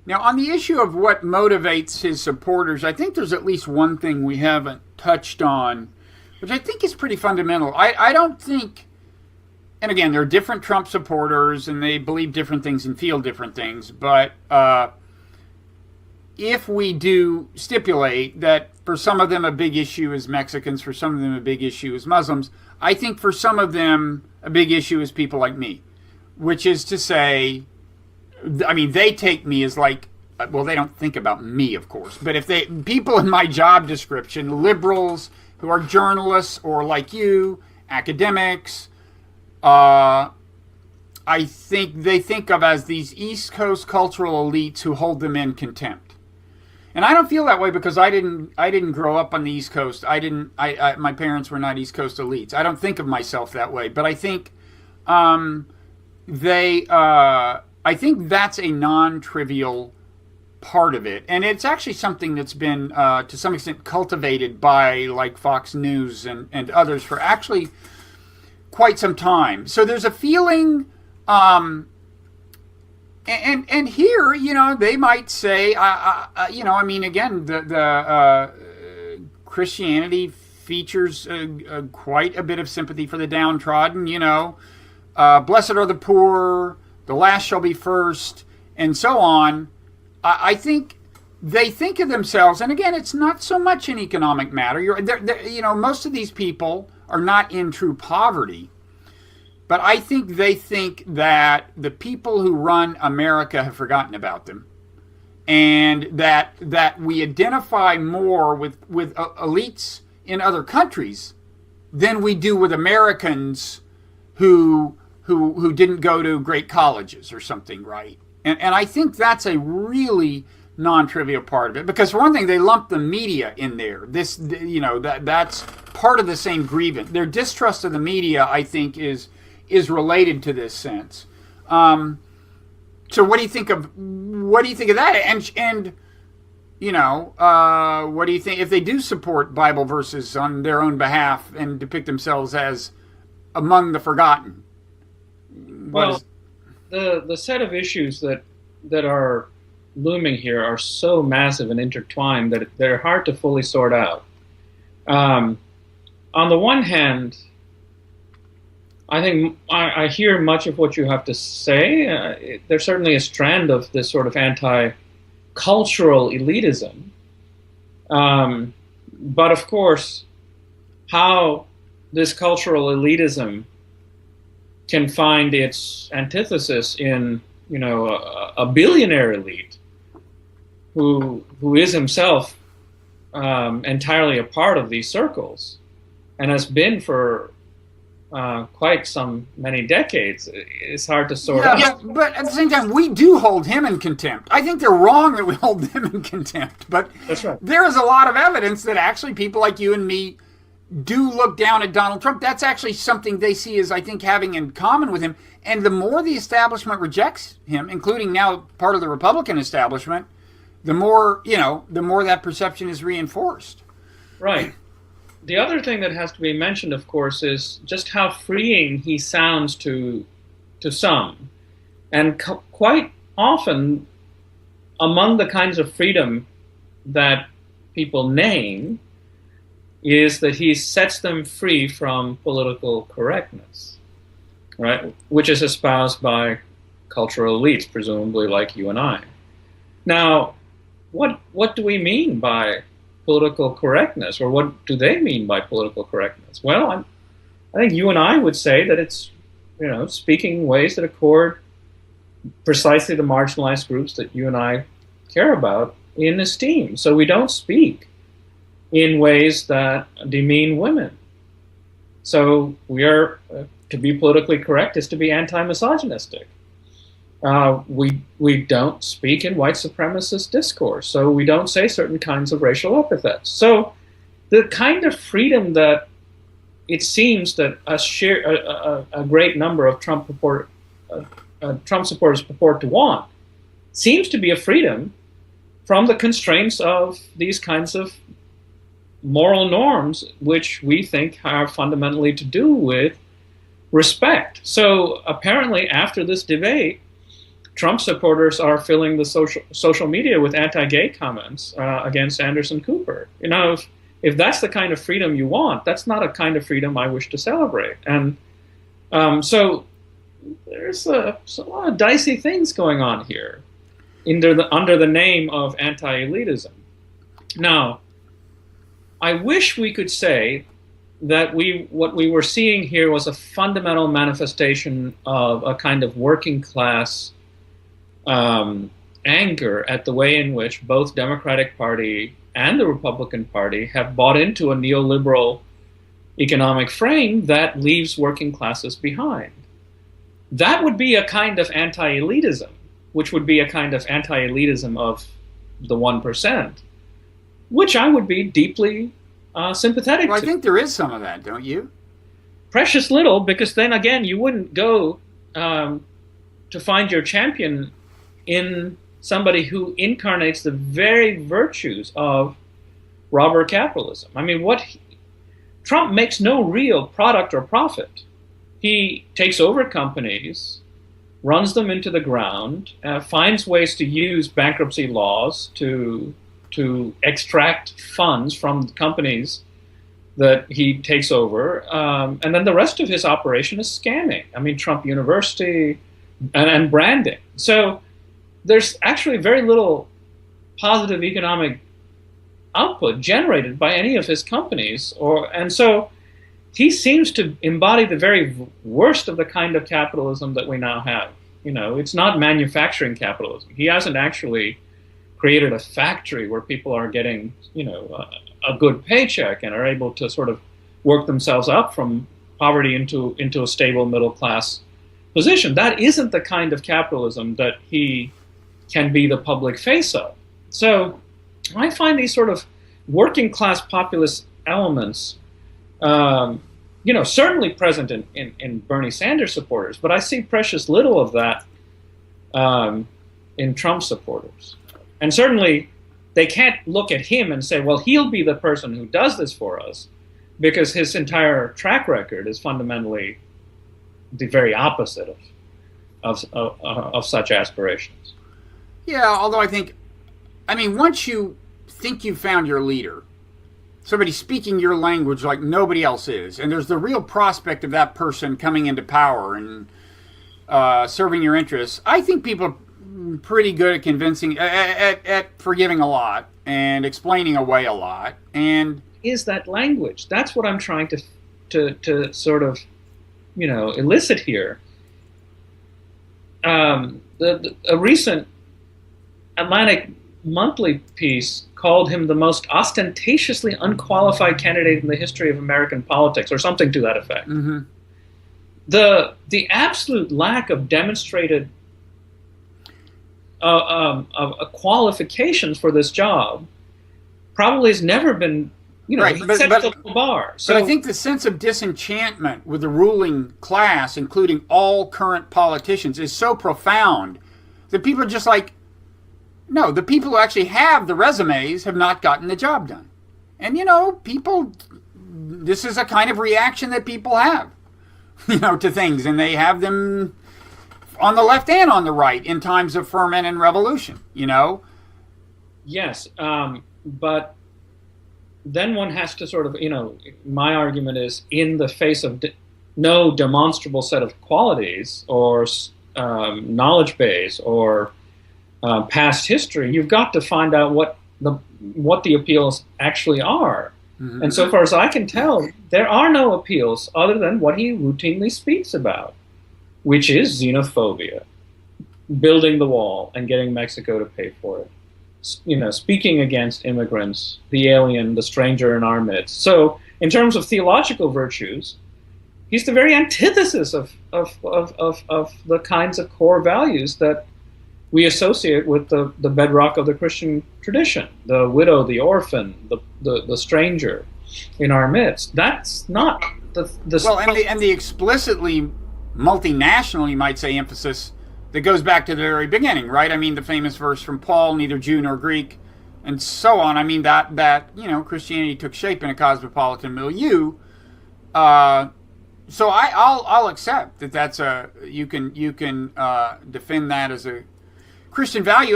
Now, on the issue of what motivates his supporters, I think there's at least one thing we haven't touched on, which I think is pretty fundamental. I don't think, and again, there are different Trump supporters and they believe different things and feel different things, but if we do stipulate that for some of them a big issue is Mexicans, for some of them a big issue is Muslims, I think for some of them a big issue is people like me, which is to say, I mean, they take me as like, well, they don't think about me, of course, but if people in my job description, liberals who are journalists or like you, academics, I think they think of as these East Coast cultural elites who hold them in contempt. And I don't feel that way because I didn't grow up on the East Coast. My parents were not East Coast elites. I don't think of myself that way, but I think I think that's a non-trivial part of it. And it's actually something that's been, to some extent, cultivated by like Fox News and others for actually quite some time. So there's a feeling, and here, you know, they might say, you know, I mean, again, the Christianity features quite a bit of sympathy for the downtrodden, you know. Blessed are the poor, the last shall be first, and so on. I think they think of themselves, and again, it's not so much an economic matter. You know, most of these people are not in true poverty, but I think they think that the people who run America have forgotten about them, and that we identify more with elites in other countries than we do with Americans who didn't go to great colleges or something, right? And I think that's a really non-trivial part of it, because for one thing, they lump the media in there. This, you know, that's part of the same grievance. Their distrust of the media, I think, is related to this sense. So what do you think of that? And you know, what do you think if they do support Bible verses on their own behalf and depict themselves as among the forgotten? The set of issues that are looming here are so massive and intertwined that they're hard to fully sort out. On the one hand, I think I hear much of what you have to say. There's certainly a strand of this sort of anti-cultural elitism. But of course, how this cultural elitism can find its antithesis in, you know, a billionaire elite who is himself entirely a part of these circles and has been for quite many decades. It's hard to sort out. Yeah, but at the same time, we do hold him in contempt. I think they're wrong that we hold them in contempt, but that's right. There is a lot of evidence that actually people like you and me do look down at Donald Trump. That's actually something they see as, I think, having in common with him. And the more the establishment rejects him, including now part of the Republican establishment, the more, you know, the more that perception is reinforced. Right. The other thing that has to be mentioned, of course, is just how freeing he sounds to some. And quite often, among the kinds of freedom that people name, is that he sets them free from political correctness, right? Which is espoused by cultural elites, presumably like you and I. Now, what do we mean by political correctness, or what do they mean by political correctness? Well, I think you and I would say that it's, you know, speaking in ways that accord precisely the marginalized groups that you and I care about in esteem. So we don't speak in ways that demean women. So we are, to be politically correct is to be anti-misogynistic. We don't speak in white supremacist discourse, so we don't say certain kinds of racial epithets. So the kind of freedom that it seems that a great number of Trump supporters purport to want seems to be a freedom from the constraints of these kinds of moral norms, which we think have fundamentally to do with respect. So apparently after this debate, Trump supporters are filling the social media with anti-gay comments against Anderson Cooper. You know, if that's the kind of freedom you want, that's not a kind of freedom I wish to celebrate. And so there's a lot of dicey things going on here under the name of anti-elitism. Now, I wish we could say that what we were seeing here was a fundamental manifestation of a kind of working class anger at the way in which both Democratic Party and the Republican Party have bought into a neoliberal economic frame that leaves working classes behind. That would be a kind of anti-elitism, which would be a kind of anti-elitism of the 1%, which I would be deeply sympathetic to. I think there is some of that, don't you? Precious little, because then again, you wouldn't go to find your champion in somebody who incarnates the very virtues of robber capitalism. I mean, Trump makes no real product or profit. He takes over companies, runs them into the ground, finds ways to use bankruptcy laws to extract funds from companies that he takes over, and then the rest of his operation is scamming. I mean, Trump University and branding. So there's actually very little positive economic output generated by any of his companies, and so he seems to embody the very worst of the kind of capitalism that we now have. You know, it's not manufacturing capitalism. He hasn't actually created a factory where people are getting, you know, a good paycheck and are able to sort of work themselves up from poverty into a stable middle class position. That isn't the kind of capitalism that he can be the public face of. So I find these sort of working class populist elements, you know, certainly present in Bernie Sanders supporters, but I see precious little of that in Trump supporters. And certainly they can't look at him and say, well, he'll be the person who does this for us, because his entire track record is fundamentally the very opposite of such aspirations. Yeah, although I mean, once you think you found your leader, somebody speaking your language like nobody else is, and there's the real prospect of that person coming into power and serving your interests, I think people are pretty good at convincing, at forgiving a lot and explaining away a lot. And is that language? That's what I'm trying to sort of, you know, elicit here. A recent Atlantic Monthly piece called him the most ostentatiously unqualified candidate in the history of American politics, or something to that effect. Mm-hmm. The absolute lack of demonstrated qualifications for this job probably has never been, you know, right, set the bar. So, but I think the sense of disenchantment with the ruling class, including all current politicians, is so profound that people are just like, no, the people who actually have the resumes have not gotten the job done. And, you know, this is a kind of reaction that people have, you know, to things, and they have them on the left and on the right in times of ferment and revolution, you know? Yes, but then one has to sort of, you know, my argument is, in the face of no demonstrable set of qualities or knowledge base or past history, you've got to find out what the appeals actually are. Mm-hmm. And so far as I can tell, there are no appeals other than what he routinely speaks about, which is xenophobia, building the wall and getting Mexico to pay for it. You know, speaking against immigrants, the alien, the stranger in our midst. So, in terms of theological virtues, he's the very antithesis of the kinds of core values that we associate with the bedrock of the Christian tradition: the widow, the orphan, the stranger in our midst. That's not the well, and the explicitly multinational, you might say, emphasis that goes back to the very beginning, right? I mean, the famous verse from Paul, neither Jew nor Greek, and so on. I mean, that you know, Christianity took shape in a cosmopolitan milieu. So I'll accept that that's you can defend that as Christian value